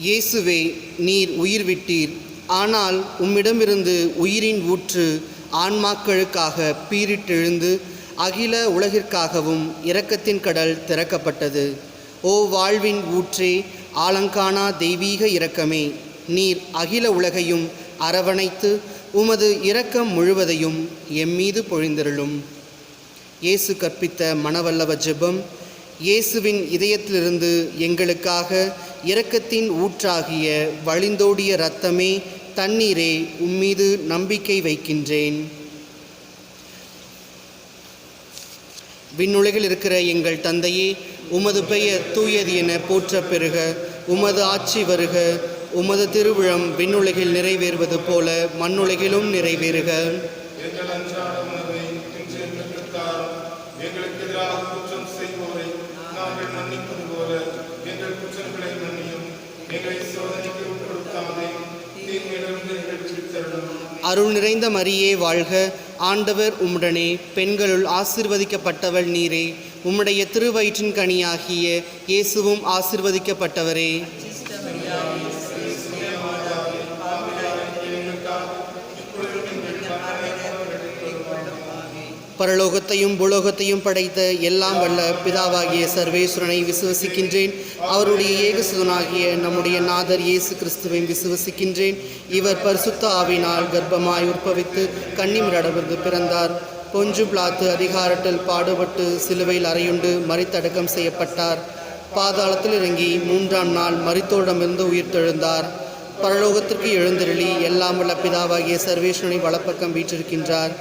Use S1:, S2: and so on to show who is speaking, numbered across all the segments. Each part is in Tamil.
S1: இயேசுவே, நீர் உயிர் விட்டீர். ஆனால் உம்மிடமிருந்து உயிரின் ஊற்று ஆன்மாக்களுக்காக பீரிட்டெழுந்து அகில உலகிற்காகவும் இரக்கத்தின் கடல் திறக்கப்பட்டது. ஓ வாழ்வின் ஊற்றே, ஆலங்காணா தெய்வீக இரக்கமே, நீர் அகில உலகையும் அரவணைத்து உமது இரக்கம் முழுவதையும் எம்மீது பொழிந்தருளும். இயேசு கற்பித்த மனவல்லவ ஜெபம். இயேசுவின் இதயத்திலிருந்து எங்களுக்காக இரக்கத்தின் ஊற்றாகிய வழிந்தோடிய இரத்தமே, தண்ணீரே, உம்மீது நம்பிக்கை வைக்கின்றேன். விண்ணுலகில் இருக்கிற எங்கள் தந்தையே, உமது பெயர் தூயது என போற்ற பெறுக. உமது ஆட்சி வருக. உமது திருவிழம் விண்ணுலகில் நிறைவேறுவது போல மண்ணுலகிலும் நிறைவேறுக. அருள் நிறைந்த மரியே வாழ்க. ஆண்டவர் உம்முடனே, பெண்களுள் ஆசீர்வதிக்கப்பட்டவள் நீரே. உம்முடைய திருவயிற்றின் கனியாகிய இயேசுவும் ஆசீர்வதிக்கப்பட்டவரே. பரலோகத்தையும் பூலோகத்தையும் படைத்த எல்லாம் வல்ல பிதாவாகிய சர்வேஸ்வரனை விசுவசிக்கின்றேன். அவருடைய ஏகசுதனாகிய நம்முடைய நாதர் இயேசு கிறிஸ்துவை விசுவசிக்கின்றேன். இவர் பரிசுத்த ஆவினால் கர்ப்பமாய் உற்பவித்து கன்னிமரிடமிருந்து பிறந்தார். பொஞ்சு பிலாத்து அதிகாரத்தில் பாடுபட்டு சிலுவையில் அறையுண்டு மரித்தடக்கம் செய்யப்பட்டார். பாதாளத்தில் இறங்கி 3ஆம் நாள் மரித்தோரிடமிருந்து உயிர்த்தெழுந்தார். பரலோகத்திற்கு எழுந்தருளி எல்லாம் வல்ல பிதாவாகிய சர்வேஸ்வரனை வலப்பக்கம் வீற்றிருக்கின்றார்.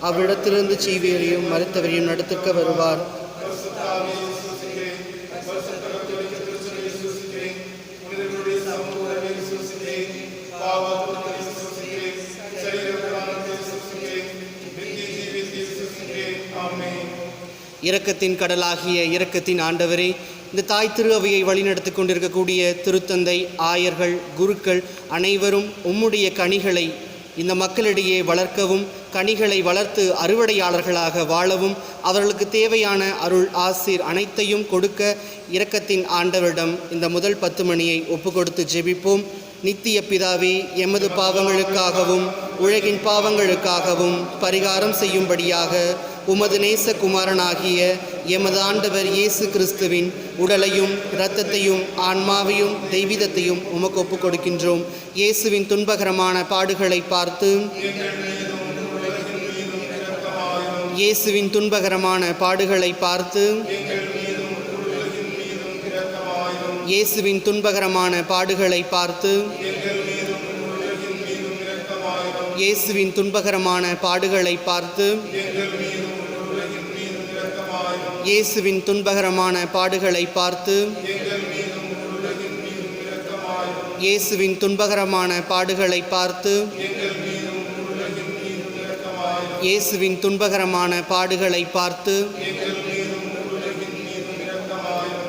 S1: அவ்விடத்திலிருந்து ஜீவியரையும் மரித்தவரையும் நடத்திக்க வருவார். இரக்கத்தின் கடலாகிய இரக்கத்தின் ஆண்டவரே, இந்த தாய் திரு அவையை வழிநடத்தி கொண்டிருக்கக்கூடிய திருத்தந்தை, ஆயர்கள், குருக்கள் அனைவரும் உம்முடைய கனிகளை இந்த மக்களிடையே வளர்க்கவும், கனிகளை வளர்த்து அறுவடையாளர்களாக வாழவும், அவர்களுக்கு தேவையான அருள் ஆசீர் அனைத்தையும் கொடுக்க இரக்கத்தின் ஆண்டவரிடம் இந்த முதல் 10 மணியை ஒப்பு கொடுத்து ஜெபிப்போம். நித்திய பிதாவே, எமது பாவங்களுக்காகவும் உலகின் பாவங்களுக்காகவும் பரிகாரம் செய்யும்படியாக உமது நேச குமாரனாகிய எமது ஆண்டவர் இயேசு கிறிஸ்துவின் உடலையும் இரத்தத்தையும் ஆன்மாவையும் தெய்வீகத்தையும் உமக்கு ஒப்புக் கொடுக்கின்றோம். இயேசுவின் துன்பகரமான பாடுகளை பார்த்து இயேசுவின் துன்பகரமான பாடுகளை பார்த்து இயேசுவின் துன்பகரமான பாடுகளை பார்த்து இயேசுவின் துன்பகரமான பாடுகளை பார்த்து இயேசுவின் துன்பகரமான பாடுகளை பார்த்து இயேசுவின் துன்பகரமான பாடுகளை பார்த்து இயேசுவின் துன்பகரமான பாடுகளை பார்த்து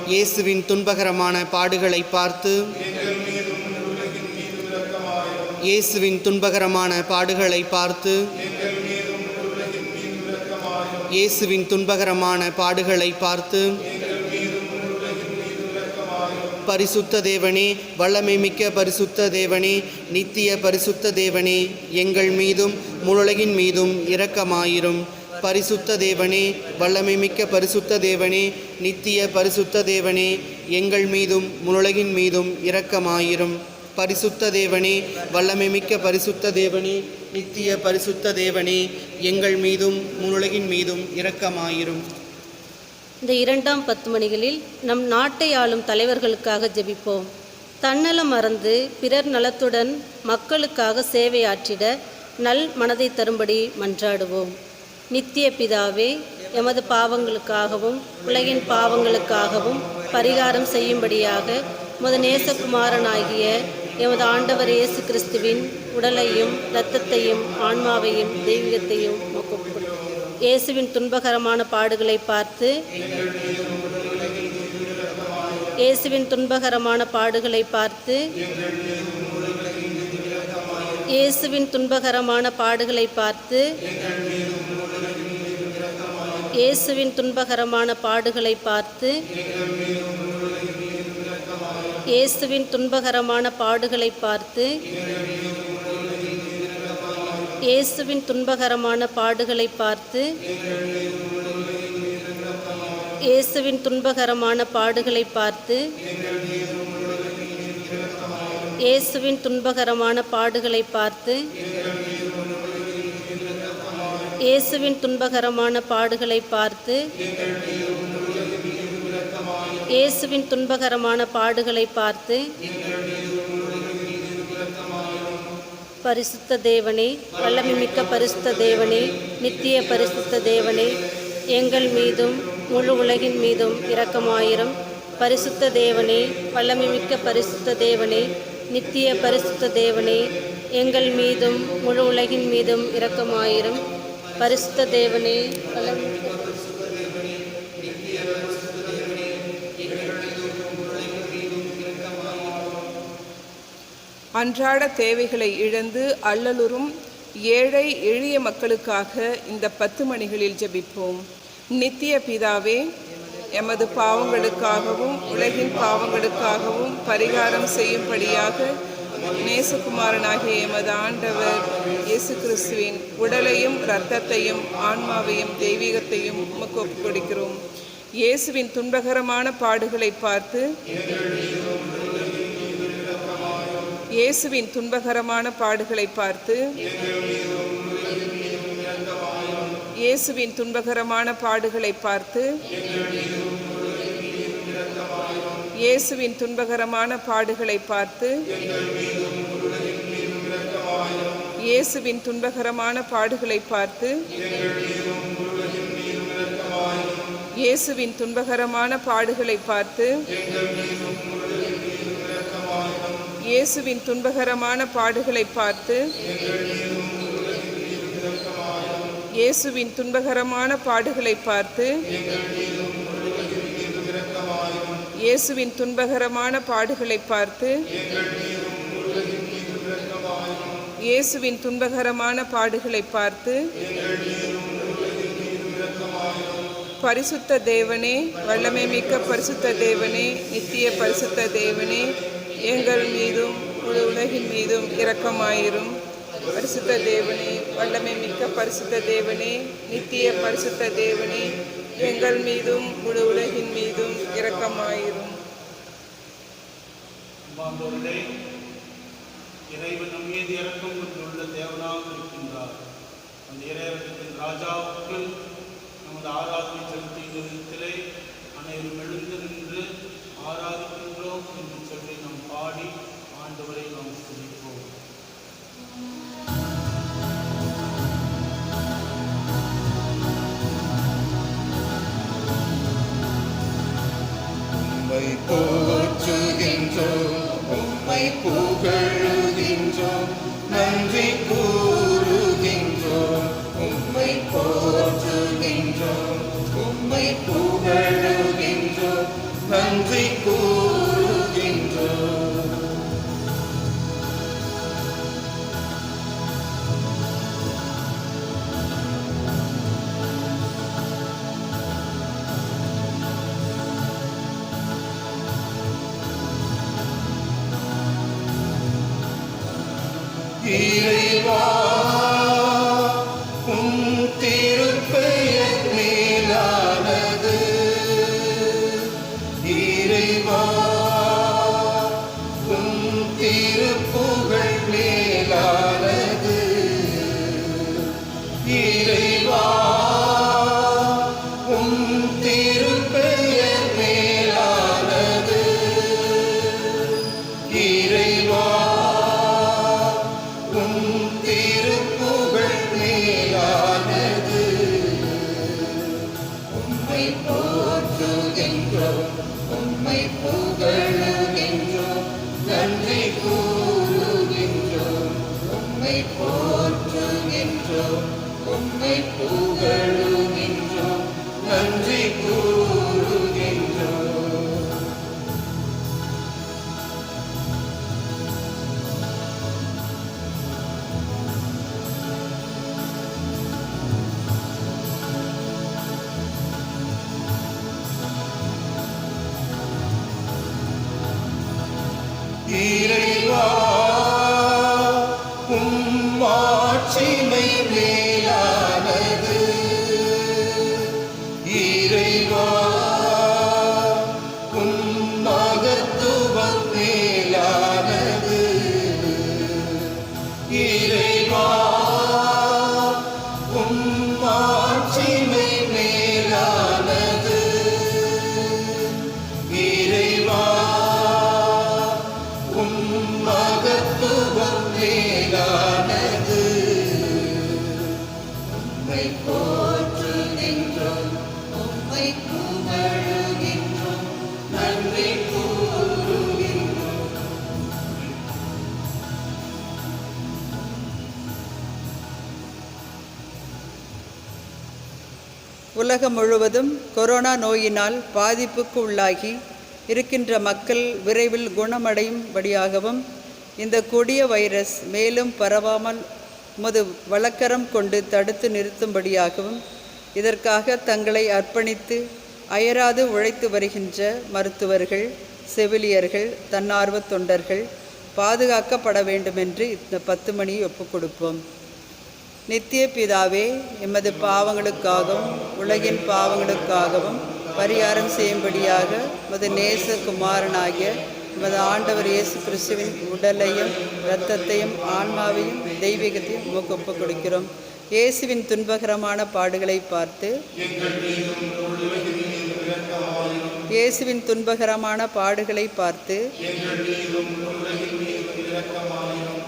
S1: இயேசுவின் துன்பகரமான பாடுகளை பார்த்து இயேசுவின் துன்பகரமான பாடுகளை பார்த்து இயேசுவின் துன்பகரமான பாடுகளை பார்த்து பரிசுத்த தேவனே, வல்லமை மிக்க பரிசுத்த தேவனே, நித்திய பரிசுத்த தேவனே, எங்கள் மீதும் முழுலகின் மீதும் இரக்கமாயிரும். பரிசுத்த தேவனே, வல்லமை மிக்க பரிசுத்த தேவனே, நித்திய பரிசுத்த தேவனே, எங்கள் மீதும் முழுலகின் மீதும் இரக்கமாயிரும். பரிசுத்த தேவனே, வல்லமை மிக்க பரிசுத்த தேவனே, நித்திய பரிசுத்த தேவனே, எங்கள் மீதும் முழுலகின் மீதும் இரக்கமாயிரும்.
S2: இந்த 2ஆம் 10 மணிகளில் நம் நாட்டை ஆளும் தலைவர்களுக்காக ஜெபிப்போம். தன்னலம் மறந்து பிறர் நலத்துடன் மக்களுக்காக சேவையாற்றிட நல் மனதை தரும்படி மன்றாடுவோம். நித்திய பிதாவே, எமது பாவங்களுக்காகவும் உலகின் பாவங்களுக்காகவும் பரிகாரம் செய்யும்படியாக உமது நேசகுமாரனாகிய எமது ஆண்டவர் இயேசு கிறிஸ்துவின் உடலையும் இரத்தத்தையும் ஆன்மாவையும் தெய்வீகத்தையும் இயேசுவின் துன்பகரமான பாடுகளை பார்த்து இயேசுவின் துன்பகரமான பாடுகளை பார்த்து இயேசுவின் துன்பகரமான பாடுகளை பார்த்து இயேசுவின் துன்பகரமான பாடுகளை பார்த்து இயேசுவின் துன்பகரமான பாடுகளை பார்த்து இயேசுவின் துன்பகரமான பாடுகளை பார்த்து இயேசுவின் துன்பகரமான பாடுகளை பார்த்து இயேசுவின் துன்பகரமான பாடுகளை பார்த்து இயேசுவின் துன்பகரமான பாடுகளை பார்த்து இயேசுவின் துன்பகரமான பாடுகளை பார்த்து பரிசுத்த தேவனே, வல்லமைமிக்க பரிசுத்த தேவனே, நித்திய பரிசுத்த தேவனே, எங்கள் மீதும் முழு உலகின் மீதும் இரக்கமாயிரும். பரிசுத்த தேவனே, வல்லமைமிக்க பரிசுத்த தேவனே, நித்திய பரிசுத்த தேவனே, எங்கள் மீதும் முழு உலகின் மீதும் இரக்கமாயிரும். பரிசுத்த தேவனே, வல்லமைமிக்க
S3: அன்றாட தேவைகளை இழந்து அல்லலுறும் ஏழை எளிய மக்களுக்காக இந்த 10 மணிகளில் ஜெபிப்போம். நித்திய பிதாவே, எமது பாவங்களுக்காகவும் உலகின் பாவங்களுக்காகவும் பரிகாரம் செய்யும்படியாக நேசகுமாரனாகிய எமது ஆண்டவர் இயேசு கிறிஸ்துவின் உடலையும் இரத்தத்தையும் ஆன்மாவையும் தெய்வீகத்தையும் உமக்கு ஒப்புக் கொடுக்கிறோம். இயேசுவின் துன்பகரமான பாடுகளை பார்த்து இயேசுவின் துன்பகரமான பாடுகளை பார்த்து இயேசுவின் துன்பகரமான பாடுகளை பார்த்து இயேசுவின் துன்பகரமான பாடுகளை பார்த்து இயேசுவின் துன்பகரமான பாடுகளை பார்த்து இயேசுவின் துன்பகரமான பாடுகளை பார்த்து இயேசுவின் துன்பகரமான பாடுகளை பார்த்து இயேசுவின் துன்பகரமான பாடுகளை பார்த்து இயேசுவின் துன்பகரமான பாடுகளை பார்த்து இயேசுவின் துன்பகரமான பாடுகளை பார்த்து பரிசுத்த தேவனே, வல்லமைமிக்க பரிசுத்த தேவனே, நித்திய பரிசுத்த தேவனே, எங்கள் மீதும் முழு உலகின் மீதும் இரக்கமாயிரும். பரிசுத்த தேவனே, வல்லமை மிக்க பரிசுத்த தேவனே, நித்திய பரிசுத்த தேவனே, எங்கள் மீதும் முழு உலகின் மீதும் இரக்கமாயிரும்.
S4: இறைவன் நம் மீது இரக்கம் கொண்டுள்ள தேவனாக இருக்கின்றார். அந்த இறைவனத்தின் ராஜாவுக்கு நமது ஆராதனை செலுத்திய விதத்திலே அனைவரும் எழுந்து நின்று ஆராதிக்கின்றோம் என்று சொல்லி நாம் பாடி ஆண்டவரை நாம் துதிப்போம்.
S5: உம்மை போற்றுகின்றோம், உம்மை புகழுகின்றோம், நன்றி கூறுகின்றோம். உம்மை போற்றுகின்றோம், உம்மை புகழுகின்றோம், நன்றி கூறுகின்றோம். இறைவா, உம் திருப்பெயர் மேலானது. இறைவா, உம் திருப்புகழ் மேலானது. இறைவா, உம் திருப்பெயர் மேலானது. இறைவா, திருப்புகழ் மேலானது. உம்மை போற்றுகின்றோம், உம்மை புகழுகின்றோம், நன்றி கூறுகின்றோம். உம்மை போற்றுகின்றோம், உம்மை புகழுகின்றோம், நன்றி கூறுகின்றோம். மாட்சிமை மேலானது. இறைவா உம் மகத்துவம் மேலானது. இறைவா உம் மாட்சிமை மேலானது. இறைவா உம் மகத்துவம் மேலானது. உம்மை போற்றுகின்றோம், உம்மை புகழுகின்றோம், நன்றி கூறுகின்றோம்.
S6: உலகம் முழுவதும் கொரோனா நோயினால் பாதிப்புக்கு உள்ளாகி இருக்கின்ற மக்கள் விரைவில் குணமடையும்படியாகவும் இந்த கொடிய வைரஸ் மேலும் பரவாமல் உமது வழக்கரம் கொண்டு தடுத்து நிறுத்தும்படியாகவும் இதற்காக தங்களை அர்ப்பணித்து அயராது உழைத்து வருகின்ற மருத்துவர்கள், செவிலியர்கள், தன்னார்வ தொண்டர்கள் பாதுகாக்கப்பட வேண்டுமென்று இந்த 10 மணியை ஒப்புக் கொடுப்போம். நித்திய பிதாவே, எமது பாவங்களுக்காகவும் உலகின் பாவங்களுக்காகவும் பரிகாரம் செய்யும்படியாக உமது நேச குமாரனாகிய உமது ஆண்டவர் இயேசு கிறிஸ்துவின் உடலையும் இரத்தத்தையும் ஆன்மாவையும் தெய்வீகத்தையும் உமக்கு ஒப்புக் கொடுக்கிறோம். இயேசுவின் துன்பகரமான பாடுகளை பார்த்து இயேசுவின் துன்பகரமான பாடுகளை பார்த்து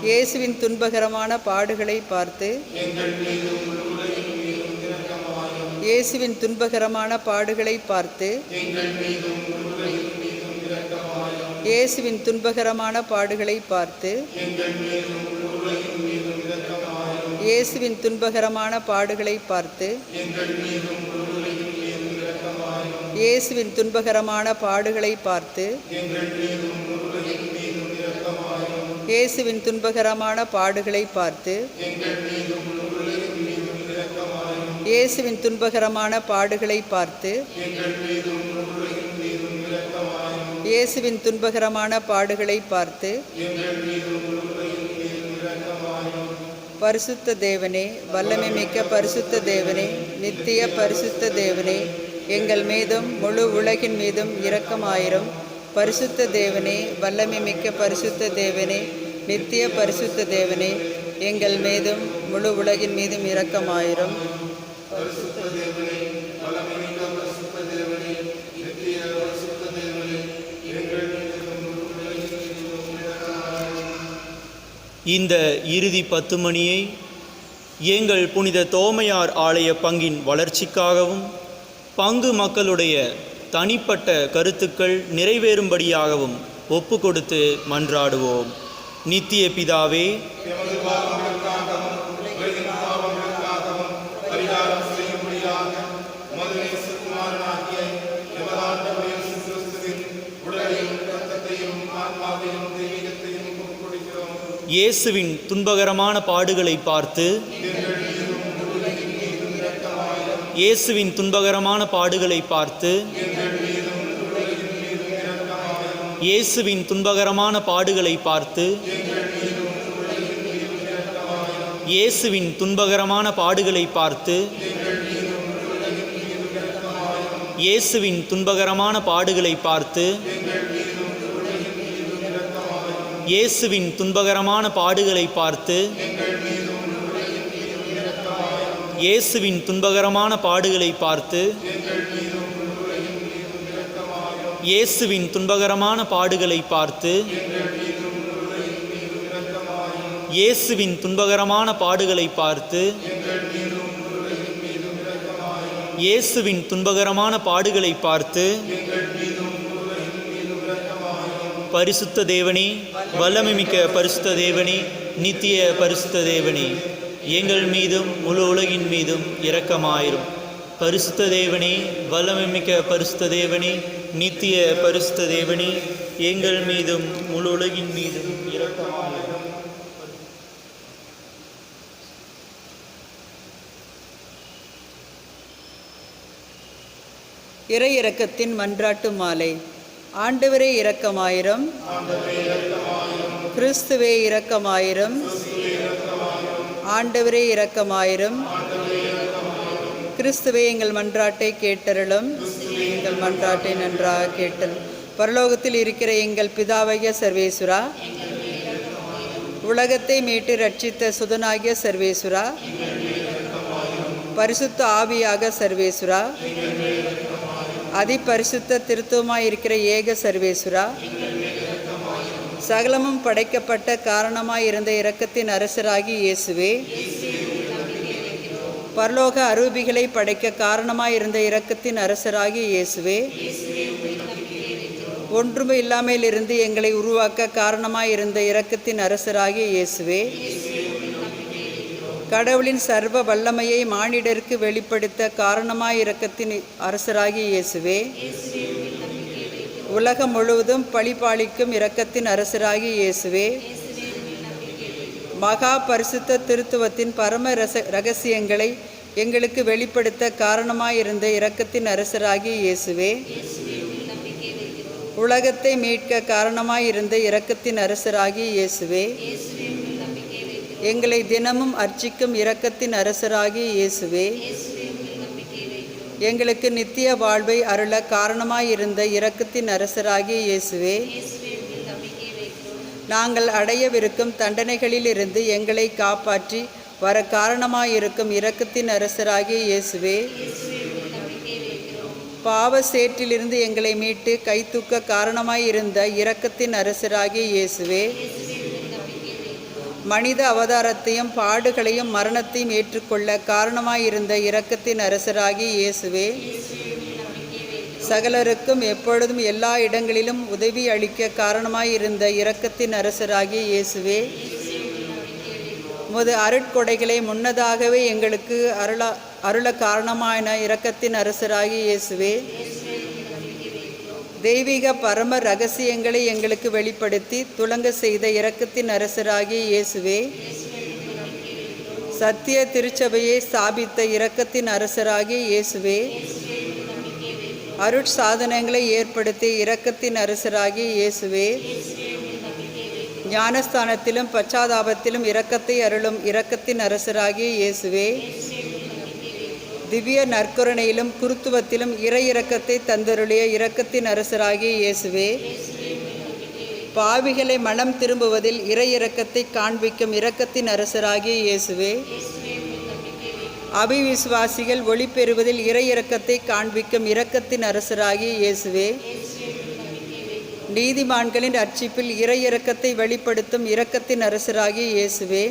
S6: இயேசுவின் துன்பகரமான பாடுகளை பார்த்து இயேசுவின் துன்பகரமான பாடுகளை பார்த்து இயேசுவின் துன்பகரமான பாடுகளை பார்த்து இயேசுவின் துன்பகரமான பாடுகளை பார்த்து இயேசுவின் துன்பகரமான பாடுகளை பார்த்து இயேசுவின் துன்பகரமான பாடுகளை பார்த்து இயேசுவின் துன்பகரமான பாடுகளை பார்த்து இயேசுவின் துன்பகரமான பாடுகளை பார்த்து பரிசுத்த தேவனே, வல்லமை மிக்க பரிசுத்த தேவனே, நித்திய பரிசுத்த தேவனே, எங்கள் மீதும் முழு உலகின் மீதும் இரக்கமாயிரும். பரிசுத்த தேவனே, வல்லமை மிக்க பரிசுத்த தேவனே, நித்திய பரிசுத்த தேவனே, எங்கள் மீதும் முழு உலகின் மீதும் இரக்கமாயிரும்.
S7: இந்த இறுதி 10 மணியை எங்கள் புனித தோமையார் ஆலய பங்கின் வளர்ச்சிக்காகவும் பங்கு மக்களுடைய தனிப்பட்ட கருத்துக்கள் நிறைவேறும்படியாகவும் ஒப்பு கொடுத்து மன்றாடுவோம். நித்திய பிதாவே, இயேசுவின் துன்பகரமான பாடுகளை பார்த்து இயேசுவின் துன்பகரமான பாடுகளை பார்த்து இயேசுவின் துன்பகரமான பாடுகளை பார்த்து இயேசுவின் துன்பகரமான பாடுகளை பார்த்து இயேசுவின் துன்பகரமான பாடுகளை பார்த்து இயேசுவின் துன்பகரமான பாடுகளை பார்த்து இயேசுவின் துன்பகரமான பாடுகளை பார்த்து இயேசுவின் துன்பகரமான பாடுகளை பார்த்து இயேசுவின் துன்பகரமான பாடுகளை பார்த்து இயேசுவின் துன்பகரமான பாடுகளை பார்த்து பரிசுத்த தேவனே, வல்லமைமிக்க பரிசுத்த தேவனே, நித்திய பரிசுத்த தேவனே, எங்கள் மீதும் முழு உலகின் மீதும் இரக்கமாயிரும். பரிசுத்த தேவனே, வல்லமைமிக்க பரிசுத்த தேவனே, நித்திய பரிசுத்த தேவனே, எங்கள் மீதும் முழு உலகின் மீதும் இரக்கமாயிரும்.
S6: இறை இரக்கத்தின் மன்றாட்டு மாலை. ஆண்டவரே இரக்கமாயிரம். கிறிஸ்துவே இரக்கமாயிரம். ஆண்டவரே இரக்கமாயிரும். கிறிஸ்துவே எங்கள் மன்றாட்டை கேட்டருளும். எங்கள் மன்றாட்டை நன்றாக கேட்டல். பரலோகத்தில் இருக்கிற எங்கள் பிதாவாகிய சர்வேசுரா, உலகத்தை மீட்டு ரட்சித்த சுதனாகிய சர்வேசுரா, பரிசுத்த ஆவியாக சர்வேசுரா, அதிபரிசுத்த திருத்துவமாய் இருக்கிற ஏக சர்வேசுரா, சகலமும் படைக்கப்பட்ட காரணமாய் இருந்த இரக்கத்தின் அரசராகி இயேசுவே, பரலோக அரூபிகளை படைக்க காரணமாய் இருந்த இரக்கத்தின் அரசராகி இயேசுவே, ஒன்றுமே இல்லாமல் இருந்து எங்களை உருவாக்க காரணமாய் இருந்த இரக்கத்தின் அரசராகிய இயேசுவே, கடவுளின் சர்வ வல்லமையை மானிடருக்கு வெளிப்படுத்த காரணமாய் இரக்கத்தின் அரசராகிய இயேசுவே, உலகம் முழுவதும் பழிபாலிக்கும் இரக்கத்தின் அரசராகிய இயேசுவே, மகா பரிசுத்த திருத்துவத்தின் பரம ரகசியங்களை எங்களுக்கு வெளிப்படுத்த காரணமாயிருந்த இரக்கத்தின் அரசராகிய இயேசுவே, உலகத்தை மீட்க காரணமாயிருந்த இரக்கத்தின் அரசராகிய இயேசுவே, எங்களை தினமும் அர்ச்சிக்கும் இரக்கத்தின் அரசராகிய இயேசுவே, எங்களுக்கு நித்திய வாழ்வை அருள காரணமாயிருந்த இரக்கத்தின் அரசராகிய இயேசுவே, நாங்கள் அடையவிருக்கும் தண்டனைகளிலிருந்து எங்களை காப்பாற்றி வர காரணமாயிருக்கும் இரக்கத்தின் அரசராகிய இயேசுவே, பாவ சேற்றிலிருந்து எங்களை மீட்டு கைதூக்க காரணமாயிருந்த இரக்கத்தின் அரசராகிய இயேசுவே, மனித அவதாரத்தையும் பாடுகளையும் மரணத்தையும் ஏற்றுக்கொள்ள காரணமாயிருந்த இரக்கத்தின் அரசராகிய இயேசுவே, சகலருக்கும் எப்பொழுதும் எல்லா இடங்களிலும் உதவி அளிக்க காரணமாயிருந்த இரக்கத்தின் அரசராகிய இயேசுவே, உமது அருட்கொடைகளை முன்னதாகவே எங்களுக்கு அருள காரணமான இரக்கத்தின் அரசராகிய இயேசுவே, தெய்வீக பரம ரகசியங்களை எங்களுக்கு வெளிப்படுத்தி துலங்க செய்த இரக்கத்தின் அரசராகிய இயேசுவே, சத்திய திருச்சபையை ஸ்தாபித்த இரக்கத்தின் அரசராகிய இயேசுவே, அருட்சாதனங்களை ஏற்படுத்தி இரக்கத்தின் அரசராகிய இயேசுவே, ஞானஸ்தானத்திலும் பச்சாதாபத்திலும் இரக்கத்தை அருளும் இரக்கத்தின் அரசராகிய இயேசுவே, திவ்ய நற்கருணையிலும் குருத்துவத்திலும் இறை இரக்கத்தை தந்தருளிய இரக்கத்தின் அரசராகிய இயேசுவே, பாவிகளை மனம் திரும்புவதில் இறை இரக்கத்தை காண்பிக்கும் இரக்கத்தின் அரசராகிய இயேசுவே, அபிவிசுவாசிகள் ஒளி பெறுவதில் இறை இரக்கத்தை காண்பிக்கும் இரக்கத்தின் அரசராகிய இயேசுவே, நீதிமான்களின் அர்ச்சிப்பில் இறை இரக்கத்தை வெளிப்படுத்தும் இரக்கத்தின் அரசராகிய இயேசுவே,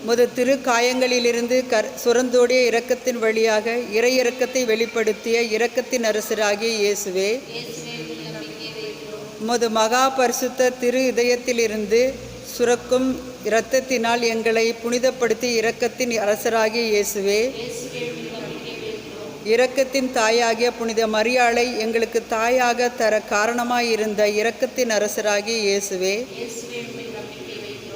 S6: முது திருக்காயங்களிலிருந்து சுரந்தோடிய இரக்கத்தின் வழியாக இறை இரக்கத்தை வெளிப்படுத்திய இரக்கத்தின் அரசராகிய இயேசுவே, முது மகா பரிசுத்த திரு இதயத்திலிருந்து சுரக்கும் இரத்தத்தினால் எங்களை புனிதப்படுத்தி இரக்கத்தின் அரசராகிய இயேசுவே, இரக்கத்தின் தாயாகிய புனித மரியாளை எங்களுக்கு தாயாக தர காரணமாயிருந்த இரக்கத்தின் அரசராகிய இயேசுவே,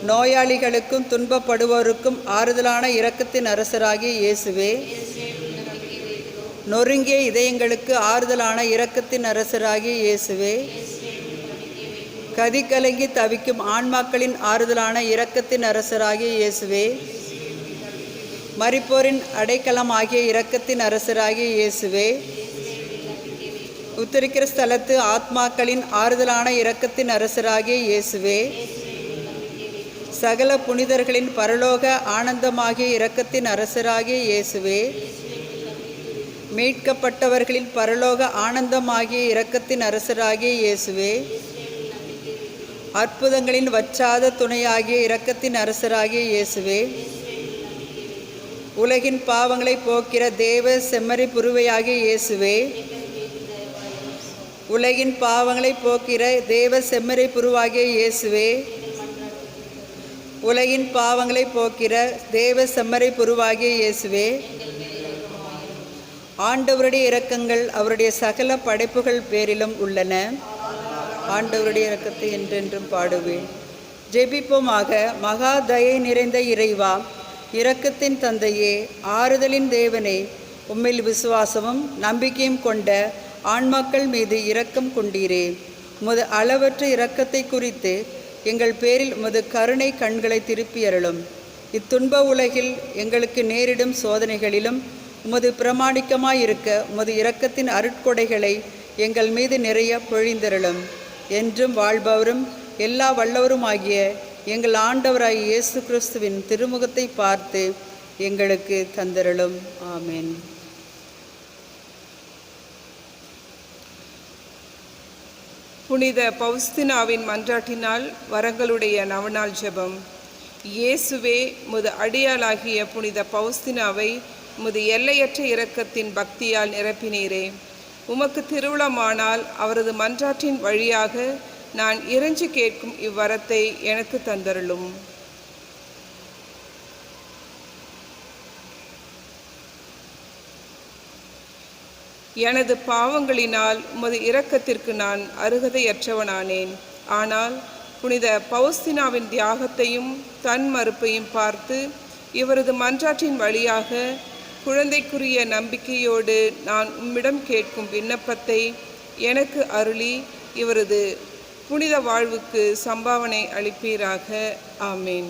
S6: நோயாளிகளுக்கும் துன்பப்படுவோருக்கும் ஆறுதலான இரக்கத்தின் அரசராகிய இயேசுவே, நொறுங்கிய இதயங்களுக்கு ஆறுதலான இரக்கத்தின் அரசராகிய இயேசுவே, கதிகலங்கி தவிக்கும் ஆன்மாக்களின் ஆறுதலான இரக்கத்தின் அரசராகிய இயேசுவே, மரிப்போரின் அடைக்கலமாகிய இரக்கத்தின் அரசராகிய இயேசுவே, உத்தரிக்கிற ஸ்தலத்து ஆத்மாக்களின் ஆறுதலான இரக்கத்தின் அரசராகிய இயேசுவே, சகல புனிதர்களின் பரலோக ஆனந்தமாகிய இரக்கத்தின் அரசராகிய இயேசுவே, மீட்கப்பட்டவர்களின் பரலோக ஆனந்தமாகிய இரக்கத்தின் அரசராகிய இயேசுவே, அற்புதங்களின் வற்றாத துணையாகிய இரக்கத்தின் அரசராகிய இயேசுவே, உலகின் பாவங்களை போக்கிற தேவ செம்மறி புருவையாகிய இயேசுவே, உலகின் பாவங்களை போக்கிற தேவ செம்மறி புருவாகிய இயேசுவே, உலகின் பாவங்களை போக்கிற தேவ செம்மறை புருவாகிய இயேசுவே, ஆண்டவருடைய இரக்கங்கள் அவருடைய சகல படைப்புகள் பேரிலும் உள்ளன. ஆண்டவருடைய இரக்கத்தை என்றென்றும் பாடுவேன். ஜெபிப்போமாக. மகா தயை நிறைந்த இறைவா, இரக்கத்தின் தந்தையே, ஆறுதலின் தேவனே, உம்மில் விசுவாசமும் நம்பிக்கையும் கொண்ட ஆன்மாக்கள் மீது இரக்கம் கொண்டீரே. உமது அளவற்ற இரக்கத்தை குறித்து எங்கள் பேரில் உமது கருணை கண்களை திருப்பி அருளும். இத்துன்ப உலகில் எங்களுக்கு நேரிடும் சோதனைகளிலும் உமது பிரமாணிக்கமாயிருக்க உமது இரக்கத்தின் அருட்கொடைகளை எங்கள் மீது நிறைய பொழிந்தருளும். என்றும் வாழ்பவரும் எல்லா வல்லவருமாகிய எங்கள் ஆண்டவராகிய இயேசு கிறிஸ்துவின் திருமுகத்தை பார்த்து எங்களுக்கு தந்தருளும். ஆமென்.
S3: புனித பவுஸ்தினாவின் மன்றாட்டினால் வரங்களுடைய நவநாள் ஜெபம். இயேசுவே, உமது அடியாளாகிய புனித பவுஸ்தினாவை உமது எல்லையற்ற இரக்கத்தின் பக்தியால் நிரப்பினீரே. உமக்கு திருவுளமானால் அவரது மன்றாட்டின் வழியாக நான் இறைஞ்சி கேட்கும் இவ்வரத்தை எனக்கு தந்தருளும். எனது பாவங்களினால் உமது இரக்கத்திற்கு நான் அருகதையற்றவனானேன். ஆனால் புனித பவுஸ்தினாவின் தியாகத்தையும் தன் மறுப்பையும் பார்த்து இவரது மன்றாட்டின் வழியாக குழந்தைக்குரிய நம்பிக்கையோடு நான் உம்மிடம் கேட்கும் விண்ணப்பத்தை எனக்கு அருளி இவரது புனித வாழ்வுக்கு சம்பாவனை அளிப்பீராக. ஆமேன்.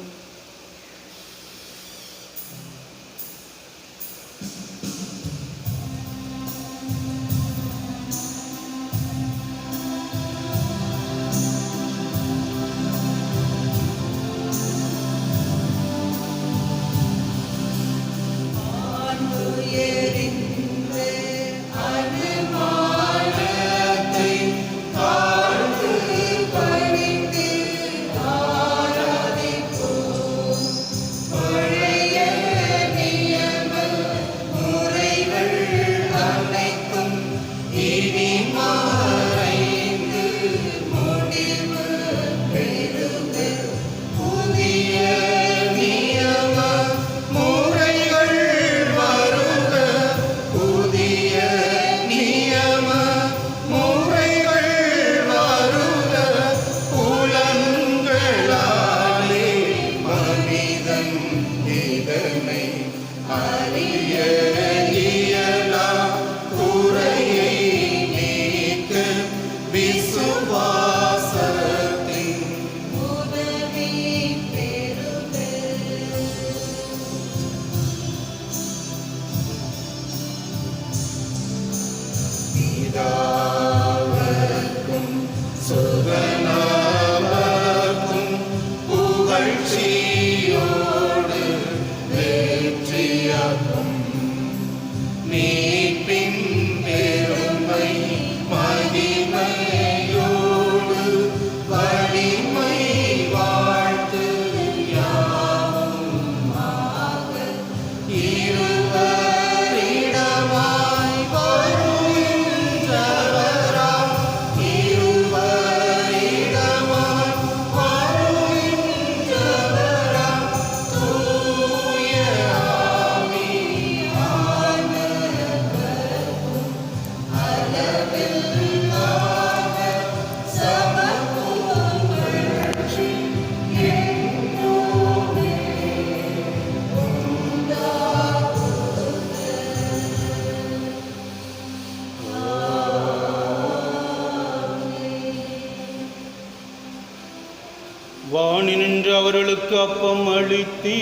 S4: வானினின்று அவர்களுக்கு அப்பம் அளித்தீரே.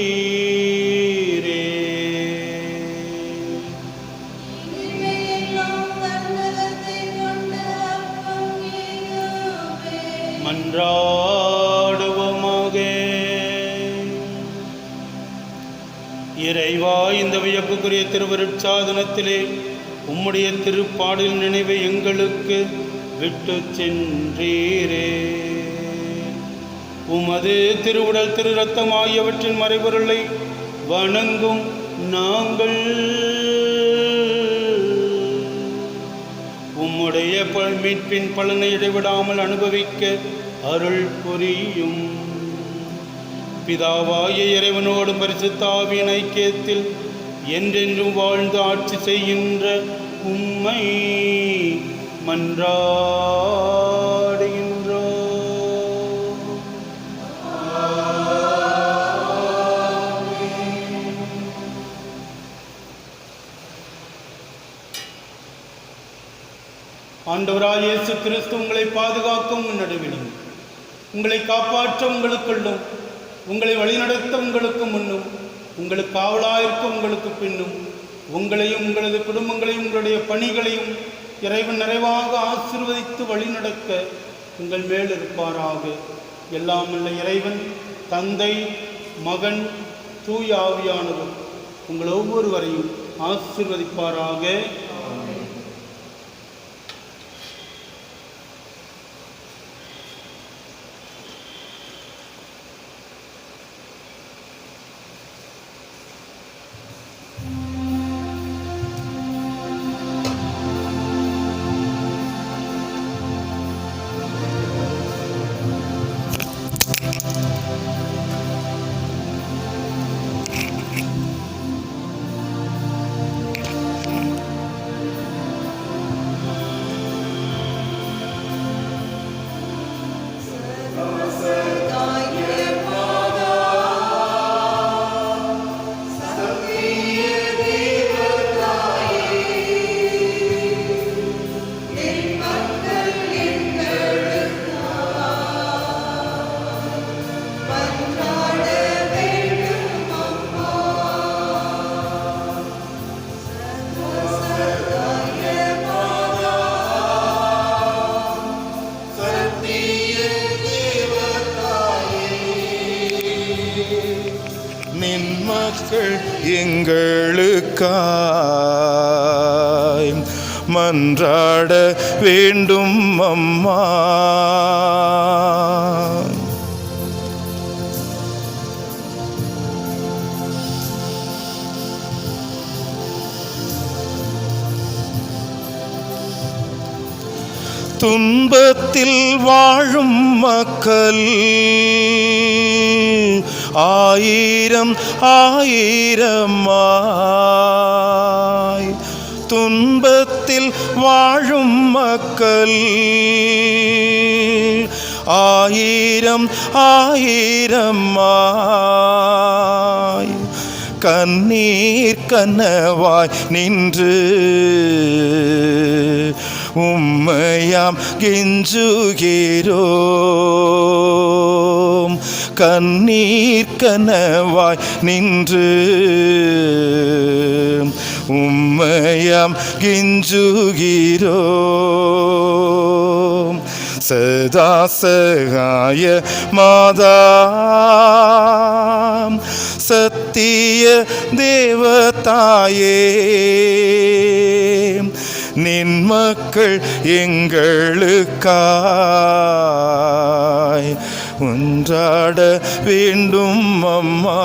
S4: மன்றாடுவோமாக. இறைவா, இந்த வியப்புக்குரிய திருவருட்சாதனத்திலே உம்முடைய திருப்பாடல் நினைவை எங்களுக்கு விட்டு சென்றீரே. உமது திருவுடல் திரு ரத்தம் ஆகியவற்றின் மறைபொருளை வணங்கும் நாங்கள் உம்முடைய மீட்பின் பலனை இடைவிடாமல் அனுபவிக்க அருள் புரியும். பிதாவாய இறைவனோடும் பரிசுத்த ஆவியின் ஐக்கியத்தில் என்றென்றும் வாழ்ந்து ஆட்சி செய்கின்ற உம்மை மன்றாடுகின்றோம். ஆண்டவராய் இயேசு கிறிஸ்து உங்களை பாதுகாக்கும் நடுவிலும் உங்களை காப்பாற்ற உங்களுக்குள்ளும் உங்களை வழிநடத்த உங்களுக்கு முன்னும், உங்களுக்கு காவலாயிருக்க உங்களுக்கு பின்னும், உங்களையும் உங்களது குடும்பங்களையும் உங்களுடைய பணிகளையும் இறைவன் நிறைவாக ஆசீர்வதித்து வழிநடத்த உங்கள் மேல் இருப்பாராக. எல்லாம் உள்ள இறைவன் தந்தை, மகன், தூய ஆவியானவர் உங்கள் ஒவ்வொருவரையும் ஆசீர்வதிப்பாராக.
S5: நின் மக்கள் எங்களுக்காய் மன்றாட வேண்டும் அம்மா. துன்பத்தில் வாழும் மக்கள் ஆயிரம் ஆயிரமாய், துன்பத்தில் வாழும் மக்கள் ஆயிரம் ஆயிரமாய், கண்ணீர் கனவாய் நின்று உம்மையாம் கெஞ்சுகிறோம். கண்ணீர் கனவாய் நின்று உம்மையாம் கெஞ்சுகிறோம். சதா சகாய மாதாம் சத்திய தேவதாயே, நின் மக்கள் எங்களுக்காய் ஒன்றாட வேண்டும் அம்மா.